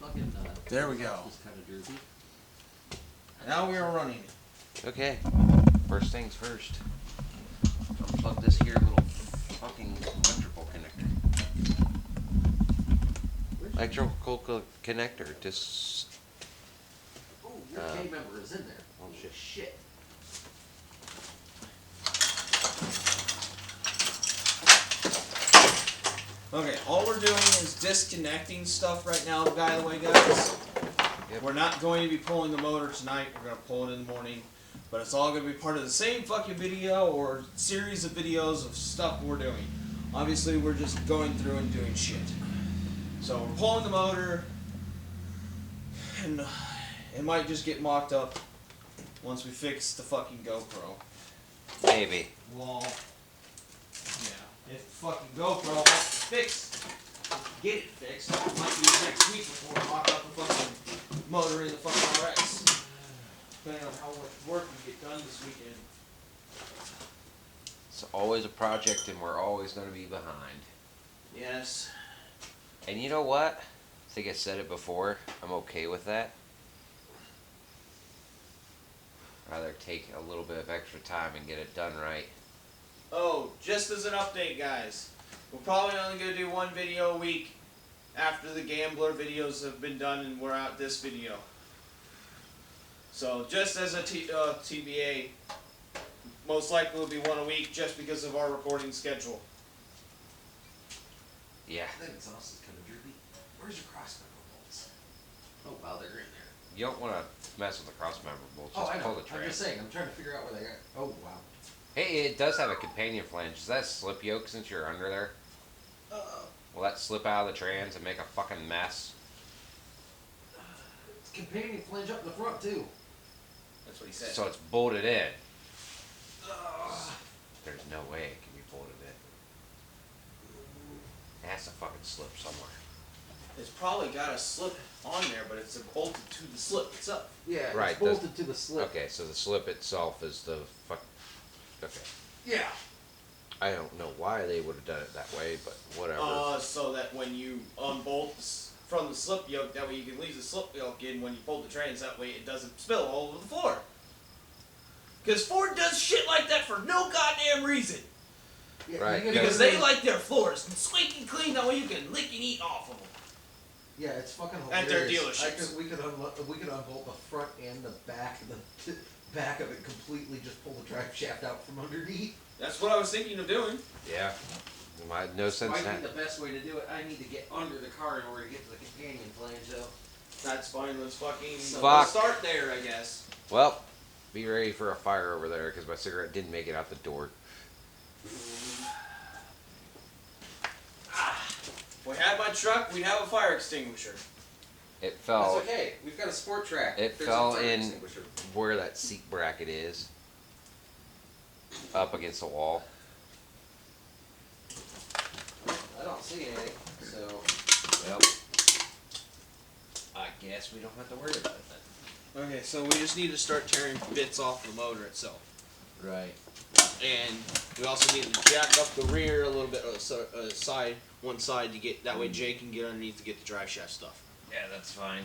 fucking, there we go. this kind of jersey. Now we are running. Okay. First things first. Unplug this here little fucking electrical connector. Electrical connector. Just. Oh, your K member is in there. Oh shit. Shit. Okay, all we're doing is disconnecting stuff right now, by the way, guys. Yep. We're not going to be pulling the motor tonight. We're going to pull it in the morning. But it's all going to be part of the same fucking video or series of videos of stuff we're doing. Obviously, we're just going through and doing shit. So we're pulling the motor. And it might just get mocked up once we fix the fucking GoPro. Maybe. Well, yeah. If the fucking GoPro has to fix, get it fixed, it might be next week before we mock up the fucking motor in the fucking RX. Depending on how much work we get done this weekend. It's always a project and we're always going to be behind. Yes. And you know what? I think I said it before. I'm okay with that. Rather take a little bit of extra time and get it done right. Oh, just as an update, guys. We're probably only going to do one video a week after the Gambler videos have been done and we're out this video. So, just as a TBA, most likely will be one a week just because of our recording schedule. Yeah. I think it's awesome kind of jersey. Where's your crossmember bolts? Oh, wow, they're in there. You don't want to mess with the crossmember bolts. Oh, Just I know. pull the I'm trans. just saying. I'm trying to figure out where they are. Oh, wow. Hey, it does have a companion flange. Is that a slip yoke since you're under there? Will that slip out of the trans and make a fucking mess? It's companion flange up in the front, too. That's what he said. So it's bolted in. There's no way it can be bolted in. It has to fucking slip somewhere. It's probably got a slip on there, but it's bolted to the slip itself. Yeah, Right, it's bolted to the slip. Okay, so the slip itself is the fuck. Okay. Yeah. I don't know why they would have done it that way, but whatever. So that when you unbolt from the slip yoke, that way you can leave the slip yoke in when you pull the trans, that way it doesn't spill all over the floor. Because Ford does shit like that for no goddamn reason. Yeah, Right. Because they like their floors squeaky clean, that way you can lick and eat off of them. Yeah, it's fucking At hilarious. their dealerships. We could unbolt the front and the back, the back of it completely. Just pull the drive shaft out from underneath. That's what I was thinking of doing. Yeah. No sense in Might be that. the best way to do it. I need to get under the car in order to get to the companion flange, though. That's fine. Let's fucking Fuck. start there, I guess. Well, be ready for a fire over there because my cigarette didn't make it out the door. If we had my truck, we'd have a fire extinguisher. It fell. That's okay. We've got a sport track. It There's fell a fire in extinguisher. where that seat bracket is. Up against the wall. I don't see anything, so. Well, I guess we don't have to worry about it then. Okay, so we just need to start tearing bits off the motor itself. Right. And we also need to jack up the rear a little bit, one side to get, that way Jay can get underneath to get the drive shaft stuff. Yeah, that's fine.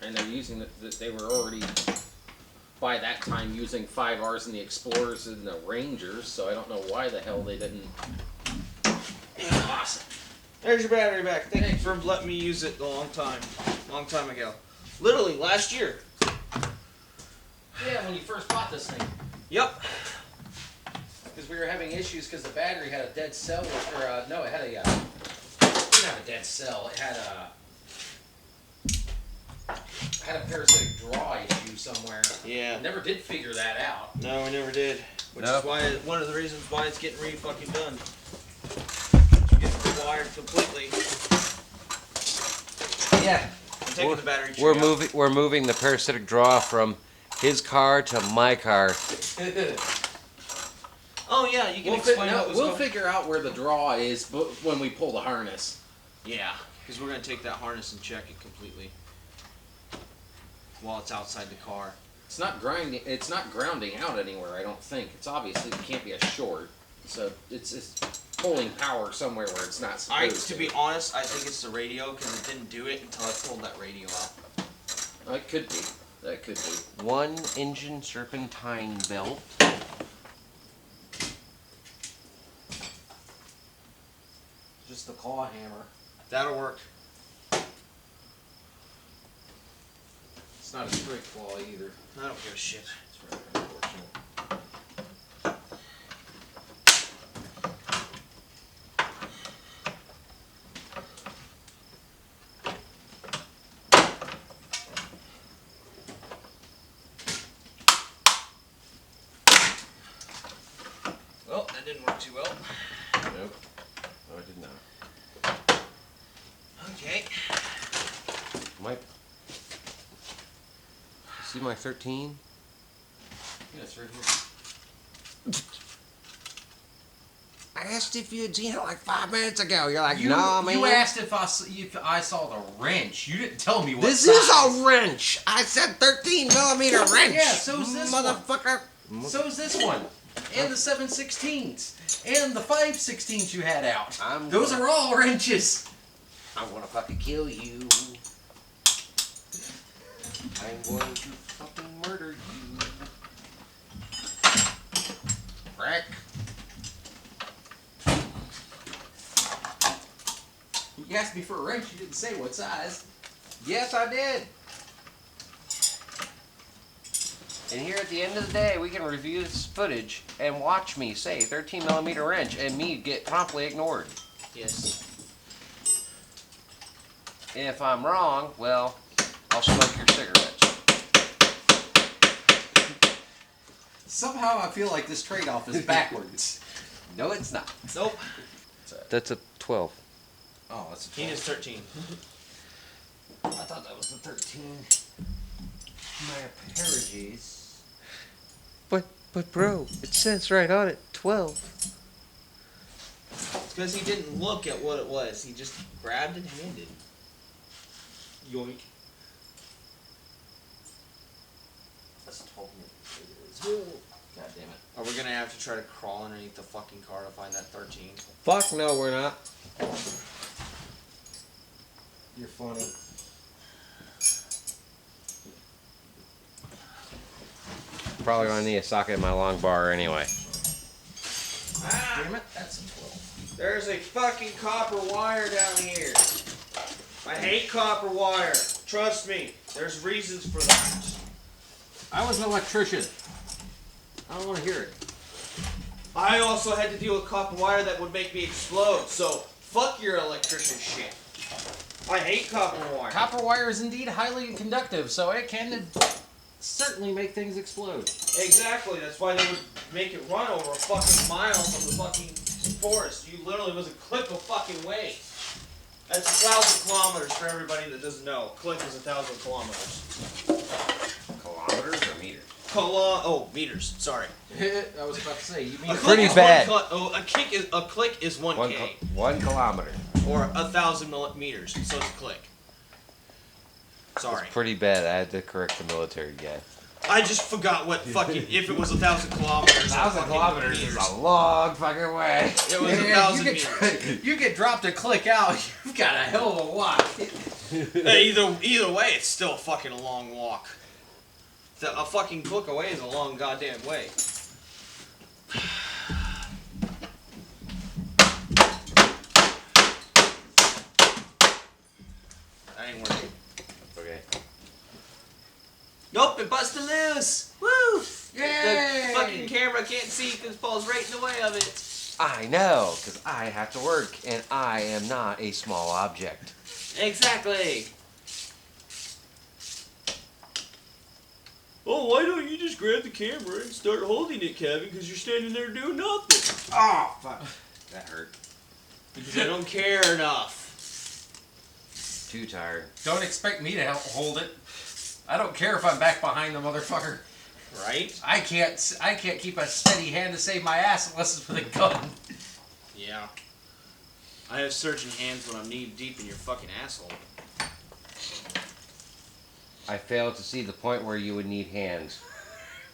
And they're using they were already by that time using 5Rs in the Explorers and the Rangers, so I don't know why the hell they didn't. Awesome. There's your battery back. Thank you for letting me use it a long time ago. Literally last year. Yeah, when you first bought this thing. Yep. Because we were having issues because the battery had a dead cell, or no, it had a, it didn't have a dead cell, it had a parasitic draw issue somewhere. Yeah. Never did figure that out. No, we never did. Which Nope. is why one of the reasons why it's getting fucking done. Getting rewired completely. Yeah. I'm taking the battery. We're moving the parasitic draw from his car to my car. Oh yeah, you can explain what was we'll going. figure out where the draw is when we pull the harness. Yeah, because we're gonna take that harness and check it completely while it's outside the car. It's not grinding. It's not grounding out anywhere. I don't think. It's obviously it can't be a short. So it's pulling power somewhere where it's not supposed To be honest, I think it's the radio because it didn't do it until I pulled that radio out. It could be. That could be. 1 engine serpentine belt. Just the claw hammer. That'll work. It's not a straight claw either. I don't give a shit. It's very unfortunate. Well, that didn't work too well. Nope. No, I did not. Okay. Mike. See my 13? Yeah, it's right here. I asked if you had seen it like 5 minutes ago. You're like, You, nah, man. you asked if I saw the wrench. You didn't tell me what This size. is a wrench. I said 13 millimeter wrench. Yeah, so's this one. motherfucker. So's this one. And the 7/16s. And the 5/16s you had out. Those are all wrenches. I want to fucking kill you. I'm going to fucking murder you. Crack. You asked me for a wrench. You didn't say what size. Yes, I did. And here at the end of the day, we can review this footage and watch me say 13 millimeter wrench and me get promptly ignored. Yes. If I'm wrong, well, I'll smoke your cigarettes. Somehow I feel like this trade-off is backwards. No, it's not. Nope. That's a 12. Oh, that's a 12. 13. I thought that was the 13. My apologies. But bro, it says right on it, 12. It's because he didn't look at what it was. He just grabbed and handed. Yoink. That's 12 millimeters. God damn it. Are we gonna have to try to crawl underneath the fucking car to find that 13? Fuck no, we're not. You're funny. Probably gonna need a socket in my long bar anyway. Ah! Damn it, that's a 12. There's a fucking copper wire down here. I hate copper wire. Trust me, there's reasons for that. I was an electrician. I don't want to hear it. I also had to deal with copper wire that would make me explode, so fuck your electrician shit. I hate copper wire. Copper wire is indeed highly conductive, so it can certainly make things explode. Exactly, that's why they would make it run over a fucking mile from the fucking forest. You literally was a click of fucking way. That's 1,000 kilometers for everybody that doesn't know. A click is 1,000 kilometers. Kilometers or meters? Meters. Sorry. I was about to say, you mean... A Pretty click is bad. a click is 1K. 1 kilometer. Or 1,000 meters, so it's a click. Sorry. It's pretty bad. I had to correct the military guy. I just forgot what fucking, if it was 1,000 kilometers. 1,000 kilometers is a long fucking way. It was Yeah, 1,000 meters. you get dropped a click out, you've got a hell of a walk. Hey, either way, it's still fucking a long walk. A fucking click away is a long goddamn way. That ain't working. Okay. Nope, it busted loose! Woo! Yay! The fucking camera can't see because it falls right in the way of it. I know, because I have to work, and I am not a small object. Exactly. Oh, why don't you just grab the camera and start holding it, Kevin? Because you're standing there doing nothing. Oh, fuck. That hurt. Because I don't care enough. Too tired. Don't expect me to help hold it. I don't care if I'm back behind the motherfucker. Right? I can't keep a steady hand to save my ass unless it's with a gun. Yeah. I have searching hands when I'm knee deep in your fucking asshole. I failed to see the point where you would need hands.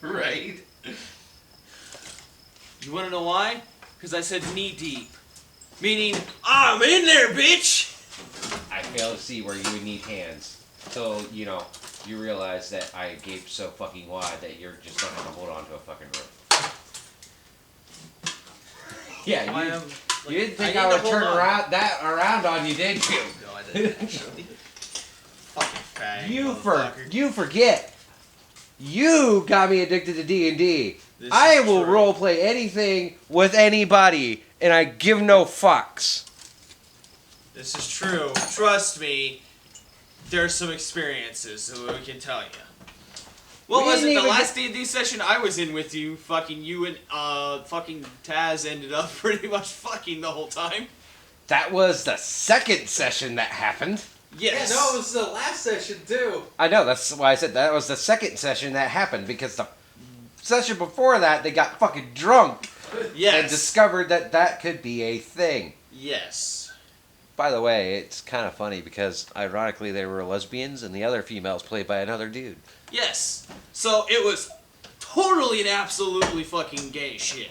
Right. You want to know why? Because I said knee deep. Meaning, I'm in there, bitch! I fail to see where you would need hands. So, you know, you realize that I gaped so fucking wide that you're just not gonna hold on to a fucking rope. Yeah, you didn't think I would turn around on you, did you? No, I didn't actually. Fucking fag, You forget. You got me addicted to D&D. This I is will true. roleplay anything with anybody, and I give no fucks. This is true. Trust me. There's some experiences that we can tell you. What We was it? didn't The even last D&D session I was in with you, fucking you and fucking Taz ended up pretty much fucking the whole time. That was the second session that happened. Yes. Yeah, no, it was the last session too. I know, that's why I said that was the second session that happened, because the session before that, they got fucking drunk Yes. and discovered that that could be a thing. Yes. By the way, it's kind of funny because, ironically, they were lesbians and the other females played by another dude. Yes. So it was totally and absolutely fucking gay shit.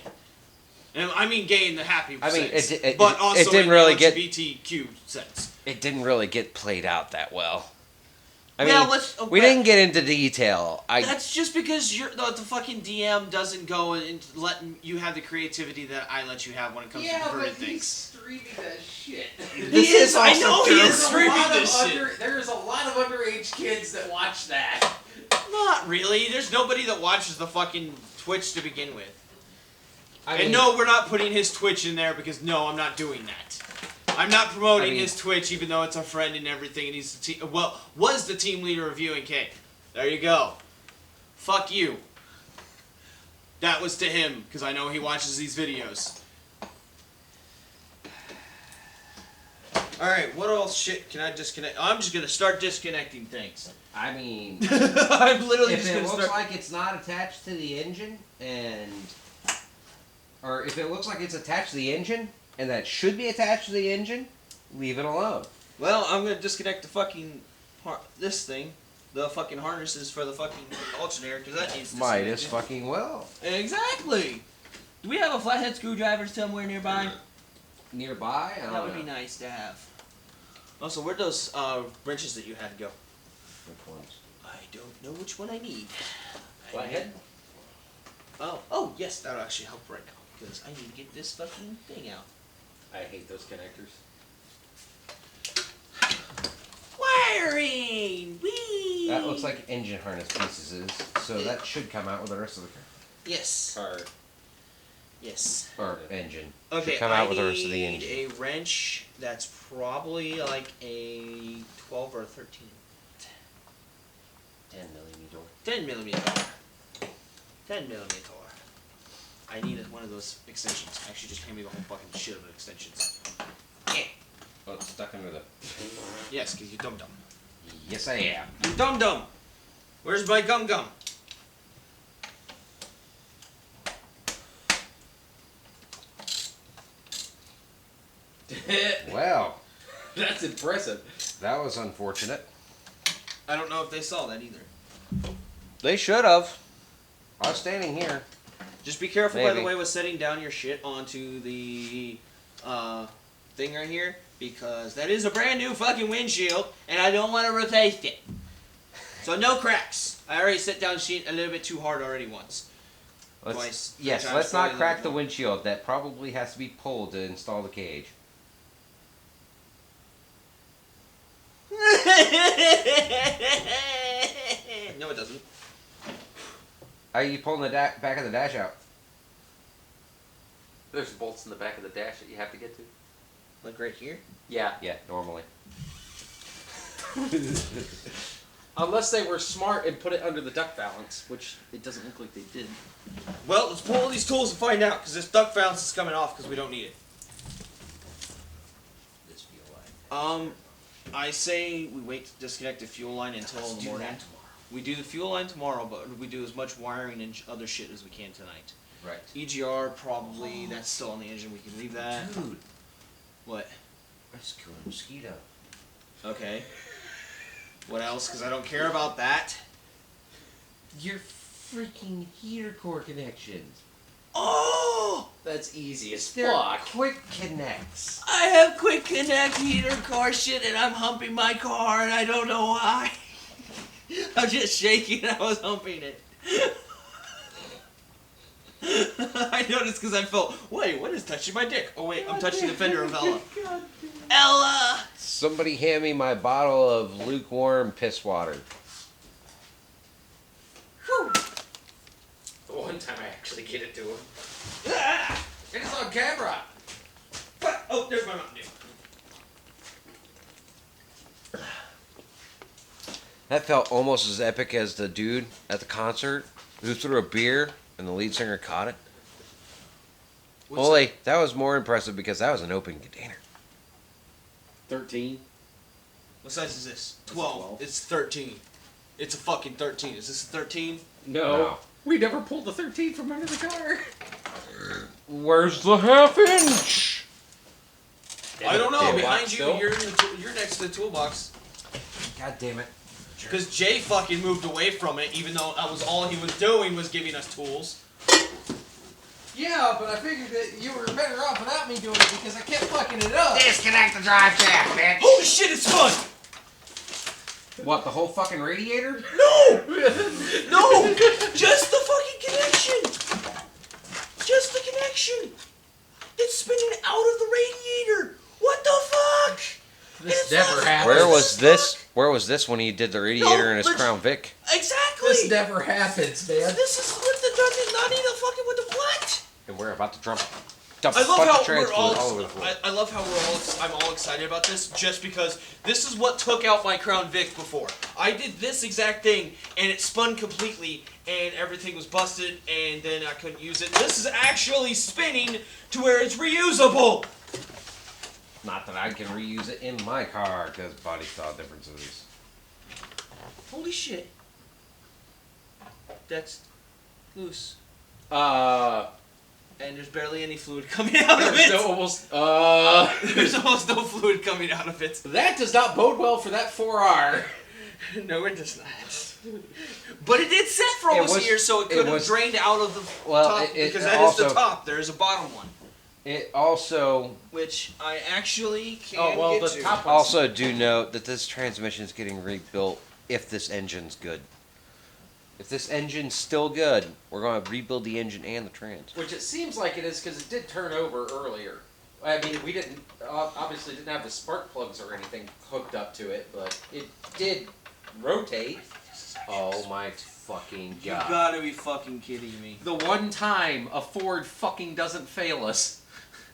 And I mean gay in the happy I mean, sense. it but also didn't in really the get- LGBTQ sense. It didn't really get played out that well. I Well, mean, let's- we didn't get into detail. That's just because the fucking DM doesn't go and let you have the creativity that I let you have when it comes to Yeah, perverted but he's things. streaming that shit. This is I also know he true. is streaming this shit. There's a lot of underage kids that watch that. Not really. There's nobody that watches the fucking Twitch to begin with. I And mean, no, we're not putting his Twitch in there because no, I'm not doing that. I'm not promoting I mean- his Twitch even though it's a friend and everything and he's the was the team leader of UNK. There you go. Fuck you. That was to him because I know he watches these videos. Alright, what else shit can I disconnect? I'm just gonna start disconnecting things. I mean, I'm literally if just it gonna looks start. like it's not attached to the engine, or if it looks like it's attached to the engine, and that should be attached to the engine, leave it alone. Well, I'm gonna disconnect the fucking this thing, the fucking harnesses for the fucking alternator because that needs Might as disconnected. fucking well. Exactly. Do we have a flathead screwdriver somewhere nearby? Nearby? I don't That would know. be nice to have. Also, where'd those wrenches that you had go? Which ones? I don't know which one I need. Flathead? Oh, yes, that would actually help right now because I need to get this fucking thing out. I hate those connectors. Wiring! Whee! That looks like engine harness pieces, so that should come out with the rest of the car. Yes. Or Yes. engine. Okay, Should come I out with the rest of the need engine. a wrench that's probably like a 12 or a 13. 10 millimeter. 10 millimeter. 10 millimeter. I need one of those extensions. Actually, just hand me the whole fucking shit of extensions. Oh, it's stuck under the... Yes, because you're dumb. Yes, I am. You dumb. Where's my gum? Well, That's impressive. that was unfortunate. I don't know if they saw that either. They should have. I was standing here. Just be careful, by the Maybe. way, with setting down your shit onto the thing right here, because that is a brand new fucking windshield, and I don't want to replace it. So no cracks. I already set down shit a little bit too hard already once. Twice, three Yes, times, let's not probably crack the more. windshield. That probably has to be pulled to install the cage. No, it doesn't. How are you pulling the back of the dash out? There's bolts in the back of the dash that you have to get to. Like right here? Yeah. Yeah, normally. Unless they were smart and put it under the duck balance, which it doesn't look like they did. Well, let's pull all these tools and find out, because this duck balance is coming off because we don't need it. This fuel line. I say we wait to disconnect the fuel line until in the morning. We do the fuel line tomorrow, but we do as much wiring and other shit as we can tonight. Right. EGR, probably, that's still on the engine, we can leave that. Dude, What? rescue a mosquito. Okay. What else? Because I don't care about that. Your freaking heater core connections. Oh! Oh, That's easy as They're fuck. quick connects. I have quick connect heater car shit, and I'm humping my car, and I don't know why. I'm just shaking. I was humping it. I noticed because I felt, wait, what is touching my dick? Oh wait, I'm touching the fender of Ella. Ella! Somebody hand me my bottle of lukewarm piss water. Whew. The one time I actually get it to him. Ah! It is on camera. What? Oh, there's my Mountain Dew. That felt almost as epic as the dude at the concert who threw a beer and the lead singer caught it. Only that was more impressive because that was an open container. 13. What size is this? It's 12. 12. It's 13. It's a fucking 13. Is this a 13? No. We never pulled the 13 from under the car. Where's the half inch? I don't know. Damn, Behind box you, still? you're next to the toolbox. God damn it. Because Jay fucking moved away from it, even though that was all he was doing was giving us tools. Yeah, but I figured that you were better off without me doing it because I kept fucking it up. Disconnect the drive shaft, bitch. Holy shit, it's fun! What, the whole fucking radiator? No! No! Just the fucking connection! Just the connection! It's spinning out of the radiator! What the fuck? This It's never not- happened. Where was this? Where was this when he did the radiator in his legit- Crown Vic? Exactly! This never happens, man. This is what the Dungeon not even fucking with the what? And we're about to dump I a love bunch how of trans we're fluid all. all over the floor. I love how I'm all excited about this, just because this is what took out my Crown Vic before. I did this exact thing, and it spun completely, and everything was busted, and then I couldn't use it. This is actually spinning to where it's reusable. Not that I can reuse it in my car, because body style differences. Holy shit! That's loose, and there's barely any fluid coming out of There's it. no almost. There's almost no fluid coming out of it. That does not bode well for that 4R. No, it does not. But it did set for almost a year, so it could have was- drained out of the Well, top, it because that is also- the top. There is a bottom one, It also which I actually can Oh, well, get the to. top one. also do note that this transmission is getting rebuilt if this engine's good. If this engine's still good, we're going to rebuild the engine and the trans. Which it seems like it is because it did turn over earlier. I mean, we didn't obviously didn't have the spark plugs or anything hooked up to it, but it did rotate. Oh my fucking You god. gotta be fucking kidding me. The one time a Ford fucking doesn't fail us.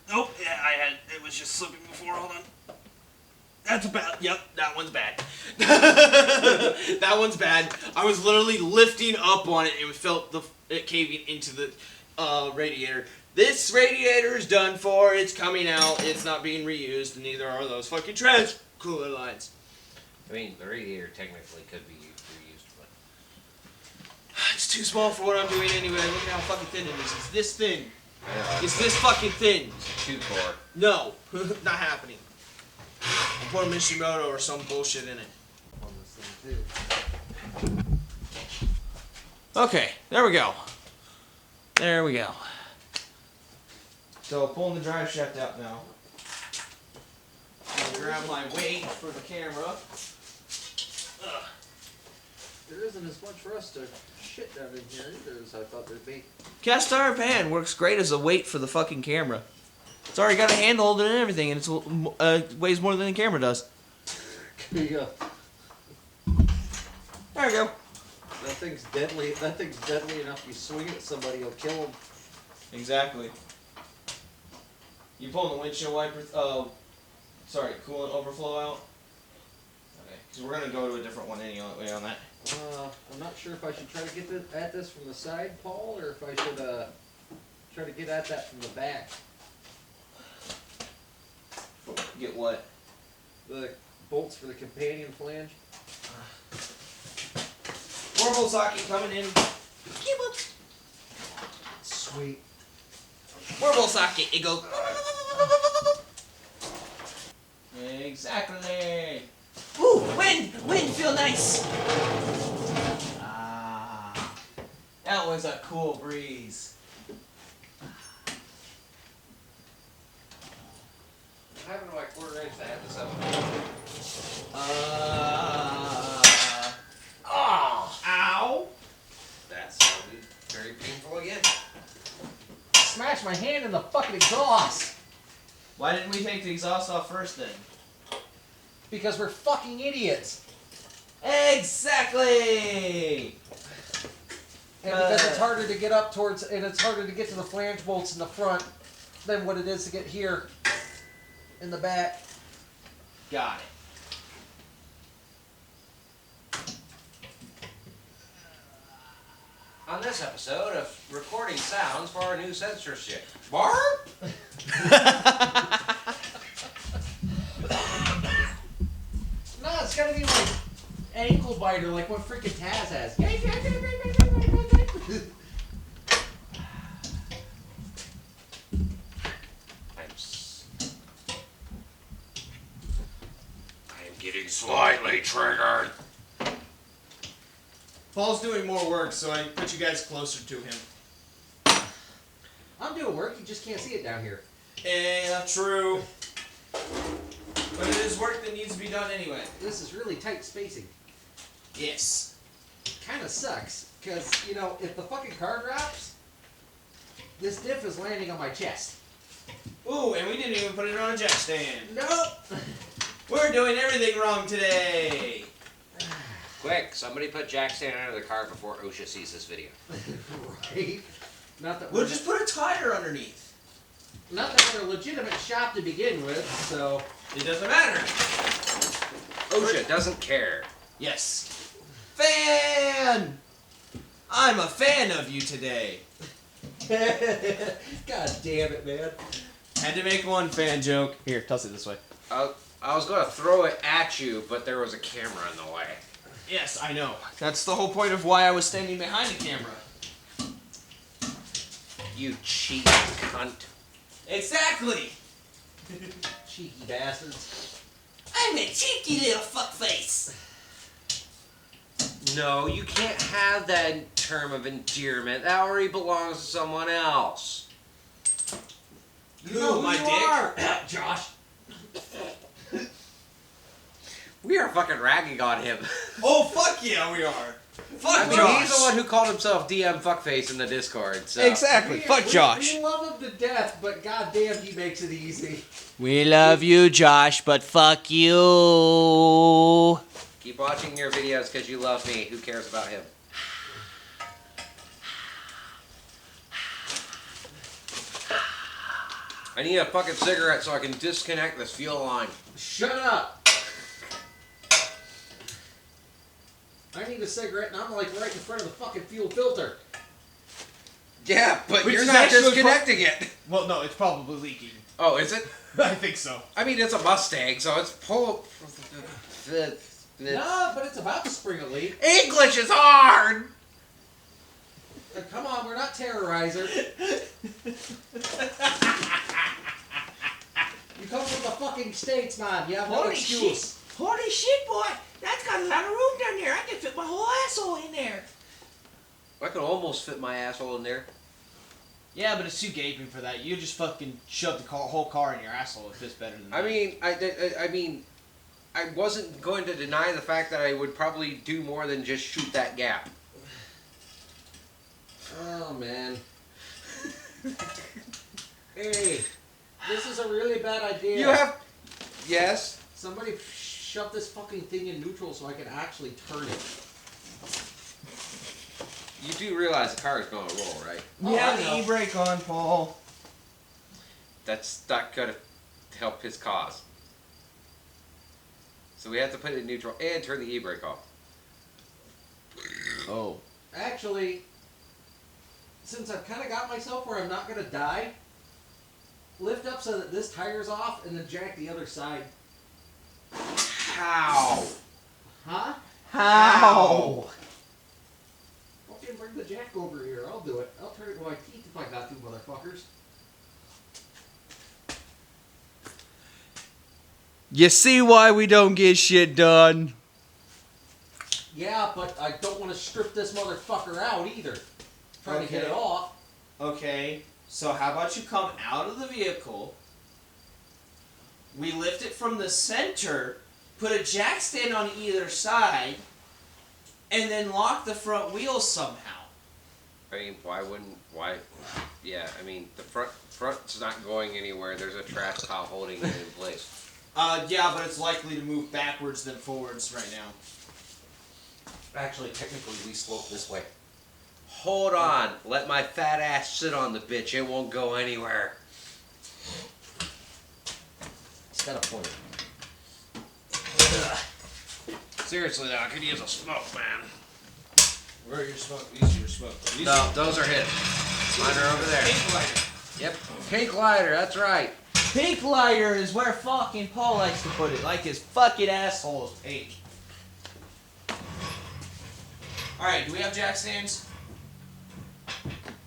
Nope, yeah, it was just slipping before. Hold on. That's bad. Yep, that one's bad. That one's bad. I was literally lifting up on it, and it felt it caving into the radiator. This radiator is done for. It's coming out. It's not being reused, and neither are those fucking trash cooler lines. I mean, the radiator technically could be reused, but It's too small for what I'm doing anyway. Look at how fucking thin it is. It's this thin. It's this fucking thin. it's a 2-core. No, not happening. I'll put a Mishimoto or some bullshit in it. On this thing too. Okay, there we go. There we go. So pulling the drive shaft out now. I'm gonna grab my weight for the camera. There isn't as much for us to shit down in here either as I thought there'd be. Cast iron pan works great as a weight for the fucking camera. It's already got a handle and everything, and it's weighs more than the camera does. Yeah. There we go. That thing's deadly. That thing's deadly enough. You swing it at somebody, you'll kill them. Exactly. You pulling the windshield wiper? Coolant overflow out. Okay, because we're gonna go to a different one anyway on that. I'm not sure if I should try to get at this from the side, Paul, or if I should try to get at that from the back. Get what? The bolts for the companion flange. Marble socket coming in. Sweet. Marble socket. It goes. Exactly. Ooh, wind! Wind feel nice. Ah, that was a cool breeze. in the fucking exhaust. Why didn't we take the exhaust off first then? Because we're fucking idiots. Exactly! And because it's harder to get up towards, and it's harder to get to the flange bolts in the front than what it is to get here in the back. Got it. On this episode of recording sounds for our new censorship. Barb? No, it's gotta be like ankle biter, like what freaking Taz has. I am getting slightly triggered. Paul's doing more work, so I put you guys closer to him. I'm doing work, you just can't see it down here. Yeah, true. But it is work that needs to be done anyway. This is really tight spacing. Yes. Kinda sucks, because, you know, if the fucking car drops, this diff is landing on my chest. Ooh, and we didn't even put it on a jack stand. Nope! We're doing everything wrong today. Quick, somebody put jack stand under the car before OSHA sees this video. Right? Not that We'll we're just put a tire underneath. not that we're a legitimate shop to begin with, so It doesn't matter. OSHA doesn't care. Yes. Fan! I'm a fan of you today. God damn it, man. Had to make one fan joke. Here, toss it this way. I was going to throw it at you, but there was a camera in the way. Yes, I know. That's the whole point of why I was standing behind the camera. You cheap cunt. Exactly. Cheeky bastards. I'm a cheeky little fuckface. No, you can't have that term of endearment. That already belongs to someone else. You know who my you dick? are, Josh. We are fucking ragging on him. Oh, fuck yeah, we are. Fuck I mean, Josh. he's the one who called himself DM Fuckface in the Discord, so. Exactly. Fuck Josh. We love him to death, but goddamn, he makes it easy. We love you, Josh, but fuck you. Keep watching your videos because you love me. Who cares about him? I need a fucking cigarette so I can disconnect this fuel line. Shut up. I need a cigarette, and I'm like right in front of the fucking fuel filter. Yeah, but Which you're is not actually disconnecting it. Well, no, it's probably leaking. Oh, is it? I think so. I mean, it's a Mustang, so it's pull. No, but it's about to spring a leak. English is hard. Come on, we're not Terrorizer. You come from the fucking States, man. You have no Holy excuse. shit! Holy shit, boy! That's got a lot of room down there. I can fit my whole asshole in there. I could almost fit my asshole in there. Yeah, but it's too gaping for that. You just fucking shove the whole car in your asshole. It fits better than that. I mean, I wasn't going to deny the fact that I would probably do more than just shoot that gap. Oh, man. Hey, this is a really bad idea. You have, yes. Somebody shove this fucking thing in neutral so I can actually turn it. You do realize the car is going to roll, right? Oh, yeah, I the know. e-brake on, Paul. That's not going to help his cause. So we have to put it in neutral and turn the e-brake off. Oh. Actually, since I've kind of got myself where I'm not going to die, lift up so that this tire's off and then jack the other side. How? Huh? How? Okay, bring the jack over here. I'll do it. I'll turn it with my teeth if I got to, motherfuckers. You see why we don't get shit done? Yeah, but I don't want to strip this motherfucker out either. Trying to get it off. Okay, so how about you come out of the vehicle, we lift it from the center, put a jack stand on either side, and then lock the front wheels somehow. I mean, why? Yeah, I mean, the front front's not going anywhere. There's a trash pile holding it in place. Yeah, but it's likely to move backwards than forwards right now. Actually, technically, we slope this way. Hold on. Let my fat ass sit on the bitch. It won't go anywhere. It's got a point. Seriously, though, I could use a smoke, man. Where are your smoke? These are your smoke. No, those are his. Mine are over there. Pink lighter. Yep. Pink lighter, that's right. Pink lighter is where fucking Paul likes to put it. Like his fucking asshole is pink. Alright, do we have jack stands?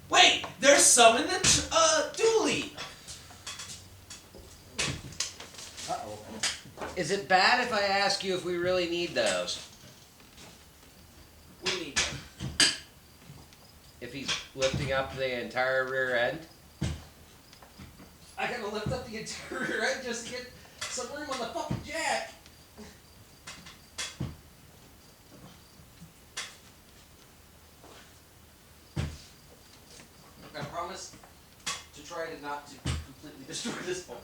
Wait! There's some in the dually! Uh-oh. Is it bad if I ask you if we really need those? We need them. If he's lifting up the entire rear end? I gotta lift up the interior end just to get some room on the fucking jack. I promise to try to not to completely destroy this one.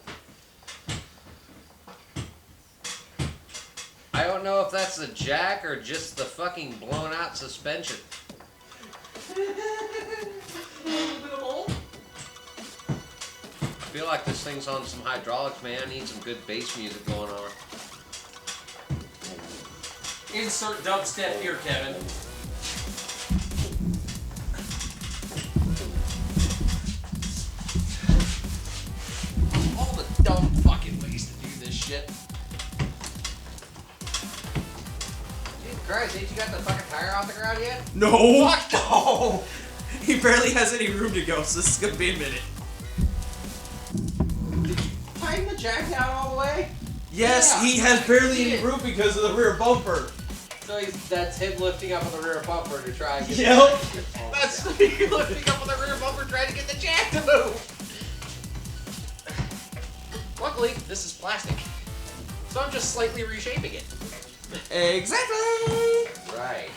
I don't know if that's the jack or just the fucking blown out suspension. A little bit of mold. I feel like this thing's on some hydraulics, man. I need some good bass music going on. Insert dubstep here, Kevin. All the dumb fucking ways to do this shit. Jesus Christ, ain't you got the fucking tire off the ground yet? No! Fuck no! He barely has any room to go, so this is gonna be a minute. Tighten the jack down all the way? Yes, Yeah, he has barely I any room because of the rear bumper. So that's him lifting up on the rear bumper to try and get Yep. That's me lifting up on the rear bumper trying to get the jack to move. Luckily, this is plastic. So I'm just slightly reshaping it. Exactly! Right.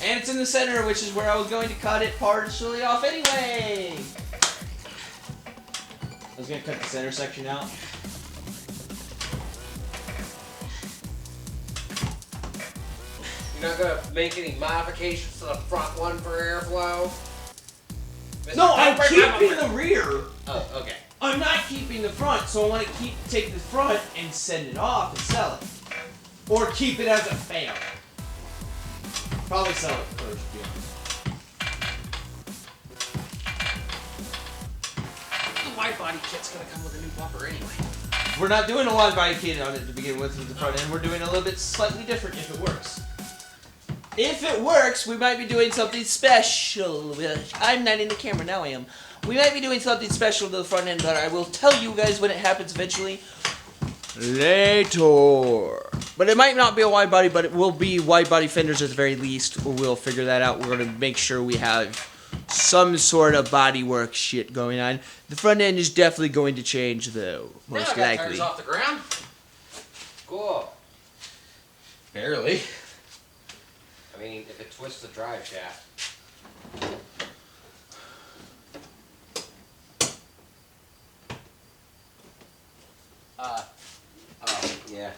And it's in the center, which is where I was going to cut it partially off anyway. I was going to cut the center section out. You're not gonna make any modifications to the front one for airflow? No, I'm keeping the rear. Oh, okay. I'm not keeping the front, so I want to take the front and send it off and sell it. Or keep it as a fail. Probably sell it first, to be honest. The wide body kit's gonna come with a new bumper anyway. We're not doing a wide body kit on it to begin with the front end. We're doing a little bit slightly different if it works. If it works, we might be doing something special. I'm not in the camera, now I am. We might be doing something special to the front end, but I will tell you guys when it happens eventually. Later. But it might not be a wide body, but it will be wide body fenders at the very least. We'll figure that out. We're going to make sure we have some sort of bodywork shit going on. The front end is definitely going to change, though. Most now I got likely. tires off the ground. Cool. Barely. I mean, if it twists the drive shaft. Oh, yeah.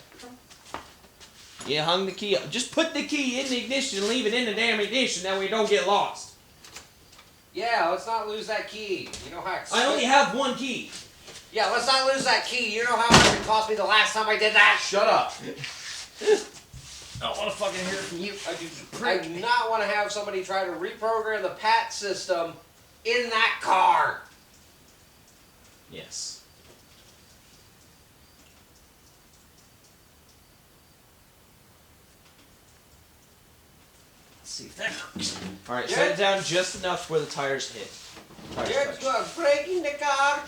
You hung the key up. Just put the key in the ignition and leave it in the damn ignition. That way it don't get lost. Yeah, let's not lose that key. You know how I only have one key. Yeah, let's not lose that key. You know how much it cost me the last time I did that? Shut up. I don't want to fucking hear it from you. I do not want to have somebody try to reprogram the PAT system in that car. Yes. Let's see if that works. Alright, set it down just enough where the tires hit. Yes, you are breaking the car.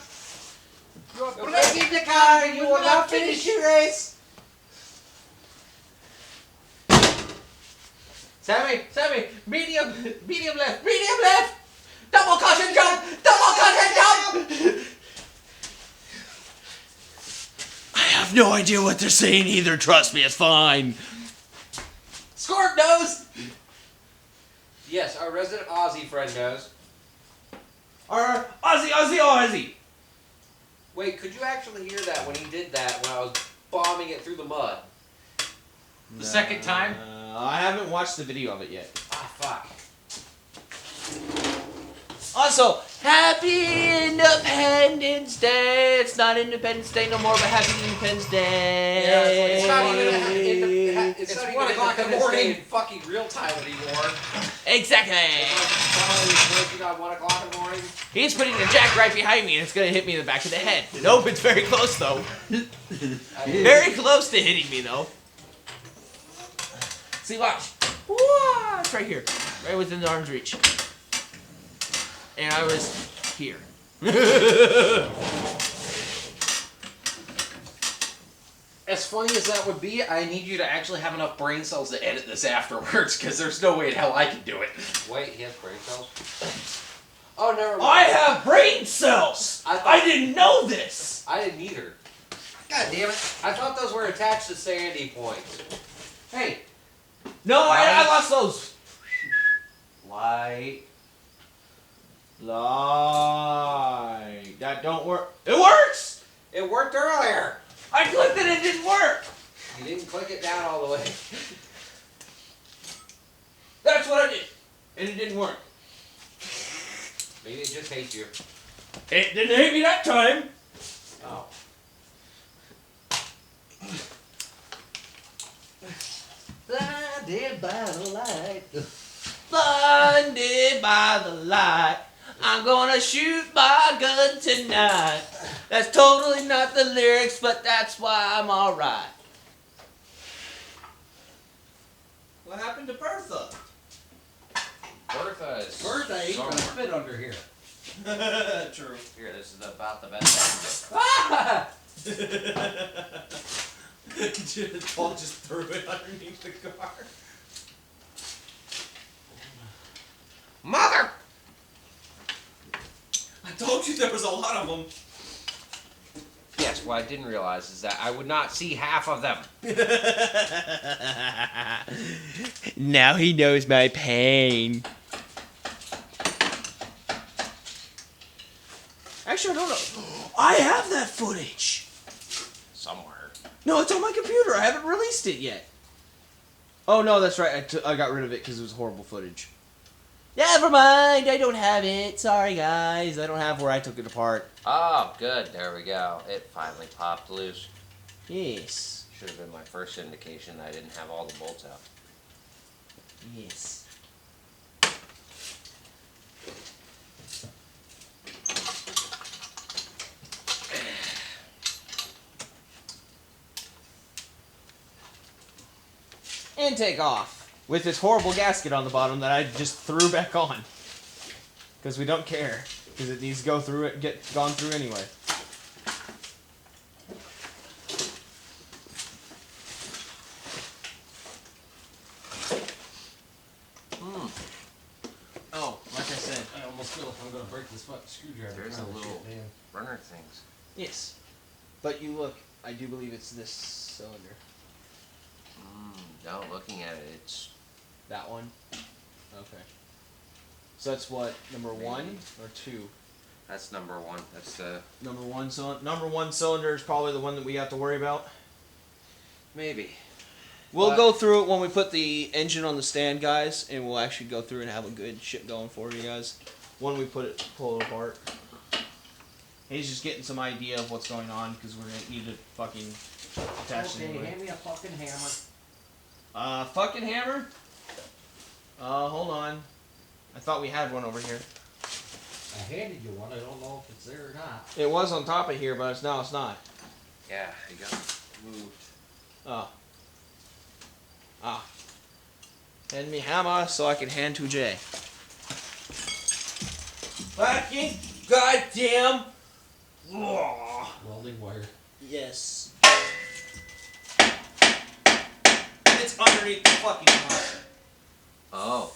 You are breaking the car and you will not finish your race. Sammy, medium left, double caution jump, double caution jump. I have no idea what they're saying either. Trust me, it's fine. Scorp knows. Yes, our resident Aussie friend knows. Ozzy. Wait, could you actually hear that when he did that when I was bombing it through the mud? The second time? I haven't watched the video of it yet. Ah, fuck. Also, Happy Independence Day. It's not Independence Day no more, but Happy Independence Day. Yeah, it's not even It's not 1 even o'clock in the Independence Day morning. in fucking real time anymore. Exactly. It's like 1 o'clock in the morning. He's putting a jack right behind me, and it's gonna hit me in the back of the head. Nope, it's very close though. Very close to hitting me though. See, watch. Whoa, it's right here, right within the arm's reach. And I was here. As funny as that would be, I need you to actually have enough brain cells to edit this afterwards, because there's no way in hell I can do it. Wait, he has brain cells? Oh, never mind. I have brain cells. I thought- I didn't know this. I didn't either. God damn it. I thought those were attached to sandy points. Hey. No, I Light. lost those. Light. Light. That don't work. It works. It worked earlier. I clicked it and it didn't work. You didn't click it down all the way. That's what I did. And it didn't work. Maybe it just hates you. It didn't hit me that time. Oh. Blinded by the light. Blinded by the light. I'm gonna shoot my gun tonight. That's totally not the lyrics, but that's why I'm alright. What happened to Bertha? Bertha is. Bertha ain't gonna somewhere. fit under here. True. Here, this is about the best. Paul just threw it underneath the car. Mother! I told you there was a lot of them. Yes, what I didn't realize is that I would not see half of them. Now he knows my pain. Actually, I don't know. I have that footage. Somewhere. No, it's on my computer. I haven't released it yet. Oh, no, that's right. I got rid of it because it was horrible footage. Never mind. I don't have it. Sorry, guys. I don't have where I took it apart. Oh, good. There we go. It finally popped loose. Yes. Should have been my first indication that I didn't have all the bolts out. Yes. And take off. With this horrible gasket on the bottom that I just threw back on. Because we don't care. Because it needs to go through it, get gone through anyway. Oh, like I said. I almost feel like I'm gonna break this fucking screwdriver. There's trying a to little- shit, man. Runner things. Yes. But you look, I do believe it's this cylinder. No, looking at it, it's That one? Okay. So that's what, number one or two? that's number one. That's the Number one cylinder is probably the one that we have to worry about. maybe. We'll But- go through it when we put the engine on the stand, guys, and we'll actually go through and have a good shit going for you guys when we pull it apart. He's just getting some idea of what's going on because we're gonna need to fucking attach it anyway. hand me a fucking hammer. Fucking hammer? Hold on. I thought we had one over here. I handed you one. I don't know if it's there or not. It was on top of here, but it's not. Yeah, you got moved. Oh. Ah. Hand me hammer so I can hand to Jay. Fucking goddamn. Welding wire. Yes. It's underneath the fucking car. Oh.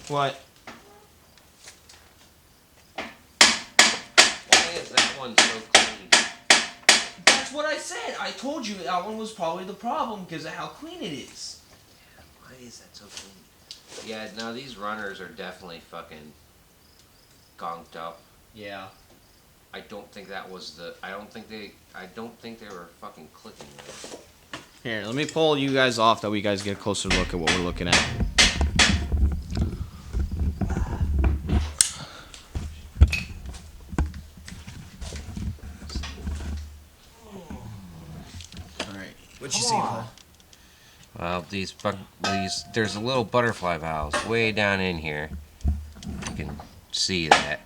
What? Why is that one so clean? That's what I said. I told you that one was probably the problem because of how clean it is. Why is that so clean? Yeah, now these runners are definitely fucking gonked up. Yeah. I don't think that was the. I don't think they were fucking clicking there. Here, let me pull you guys off that we guys get a closer look at what we're looking at. Alright. What you see, Paul? Well, these there's a little butterfly valves way down in here. You can see that.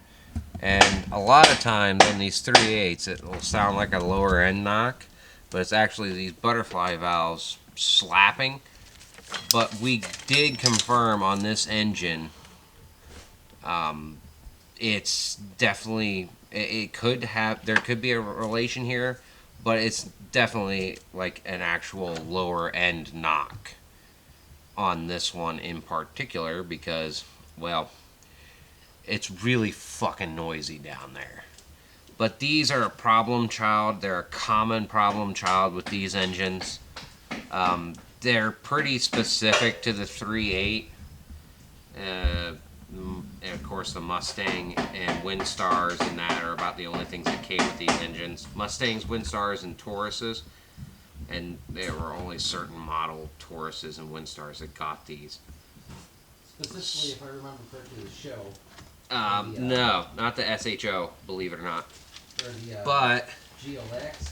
And a lot of times on these 3/8s, it will sound like a lower end knock, but it's actually these butterfly valves slapping. But we did confirm on this engine, it's definitely, it could have, there could be a relation here, but it's definitely like an actual lower end knock on this one in particular because, well, it's really fucking noisy down there. But these are a problem child. They're a common problem child with these engines. They're pretty specific to the 3.8. And of course, the Mustang and Windstars and that are about the only things that came with these engines. Mustangs, Windstars, and Tauruses. And there were only certain model Tauruses and Windstars that got these. Specifically, if I remember correctly, the show. No, not the SHO, believe it or not. Or the But GLX.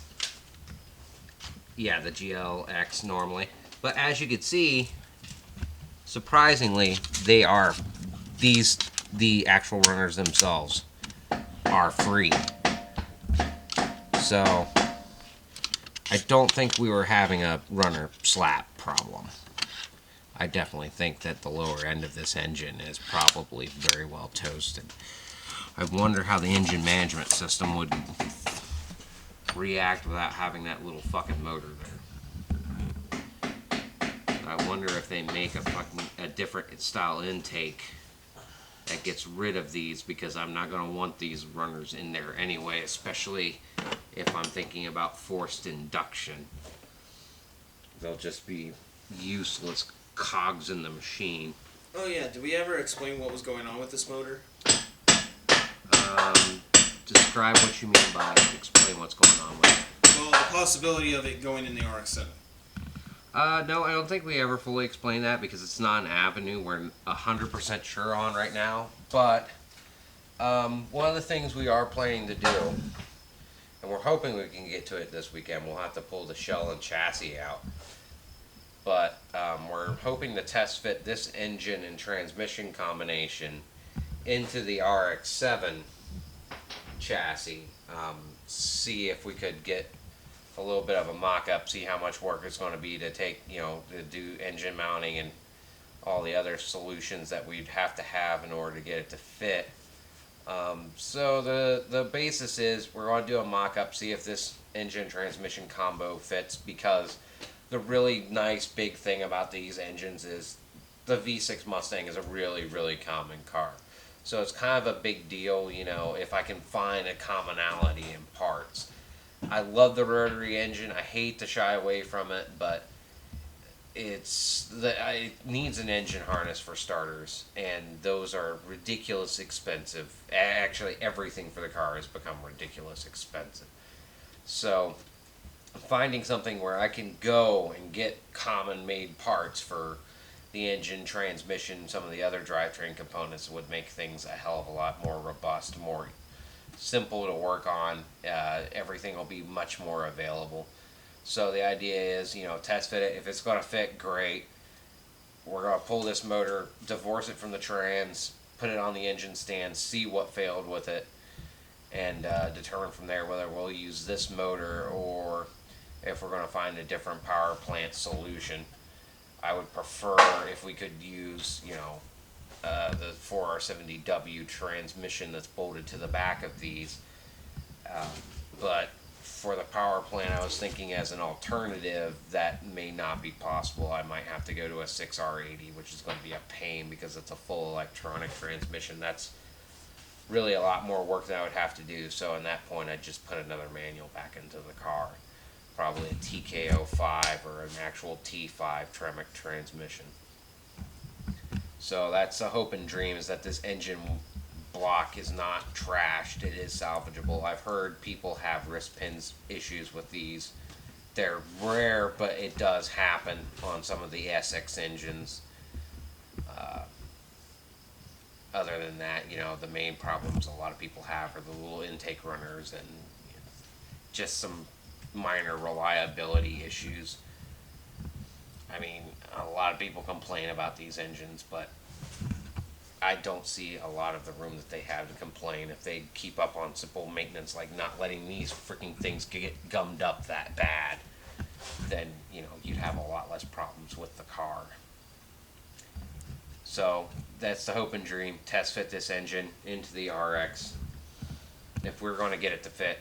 yeah, the GLX normally. But as you can see, surprisingly, they are the actual runners themselves are free. So I don't think we were having a runner slap problem. I definitely think that the lower end of this engine is probably very well toasted. I wonder how the engine management system would react without having that little fucking motor there. I wonder if they make a different style intake that gets rid of these, because I'm not going to want these runners in there anyway, especially if I'm thinking about forced induction. They'll just be useless cogs in the machine. Oh yeah, did we ever explain what was going on with this motor? Describe what you mean by explain what's going on with it. Well, the possibility of it going in the RX-7. No, I don't think we ever fully explained that because it's not an avenue we're 100% sure on right now. But one of the things we are planning to do, and we're hoping we can get to it this weekend, we'll have to pull the shell and chassis out. But we're hoping to test fit this engine and transmission combination into the RX-7 chassis. See if we could get a little bit of a mock-up, see how much work it's going to be to take, to do engine mounting and all the other solutions that we'd have to have in order to get it to fit. So the basis is we're going to do a mock-up, see if this engine transmission combo fits, because the really nice big thing about these engines is the V6 Mustang is a really, really common car. So it's kind of a big deal, if I can find a commonality in parts. I love the rotary engine. I hate to shy away from it, but it needs an engine harness for starters, and those are ridiculous expensive. Actually, everything for the car has become ridiculous expensive. So finding something where I can go and get common made parts for the engine, transmission, some of the other drivetrain components would make things a hell of a lot more robust, more simple to work on. Everything will be much more available. So the idea is, test fit it. If it's going to fit, great. We're going to pull this motor, divorce it from the trans, put it on the engine stand, see what failed with it, and determine from there whether we'll use this motor or if we're going to find a different power plant solution. I would prefer if we could use, the 4R70W transmission that's bolted to the back of these. But for the power plant, I was thinking as an alternative, that may not be possible. I might have to go to a 6R80, which is going to be a pain because it's a full electronic transmission. That's really a lot more work than I would have to do. So at that point, I'd just put another manual back into the car. Probably a TKO5 or an actual T5 Tremec transmission. So that's a hope and dream, is that this engine block is not trashed. It is salvageable. I've heard people have wrist pins issues with these. They're rare, but it does happen on some of the SX engines. Other than that, the main problems a lot of people have are the little intake runners and just some minor reliability issues. I mean, a lot of people complain about these engines, but I don't see a lot of the room that they have to complain. If they keep up on simple maintenance, like not letting these freaking things get gummed up that bad, then, you'd have a lot less problems with the car. So, that's the hope and dream. Test fit this engine into the RX. If we're going to get it to fit,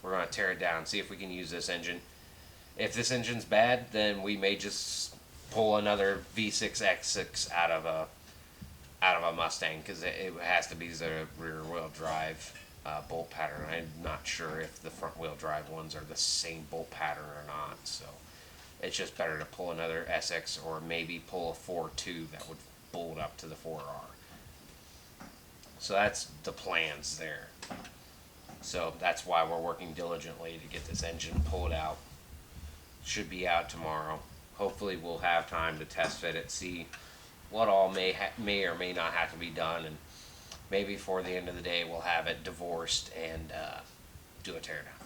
we're going to tear it down, see if we can use this engine. If this engine's bad, then we may just pull another V6 X6 out of a Mustang, because it has to be the rear wheel drive bolt pattern. I'm not sure if the front wheel drive ones are the same bolt pattern or not, so it's just better to pull another SX or maybe pull a 4.2 that would bolt up to the 4R. So that's the plans there. So that's why we're working diligently to get this engine pulled out. Should be out tomorrow. Hopefully we'll have time to test fit it, see what all may or may not have to be done, and maybe before the end of the day we'll have it divorced and do a teardown.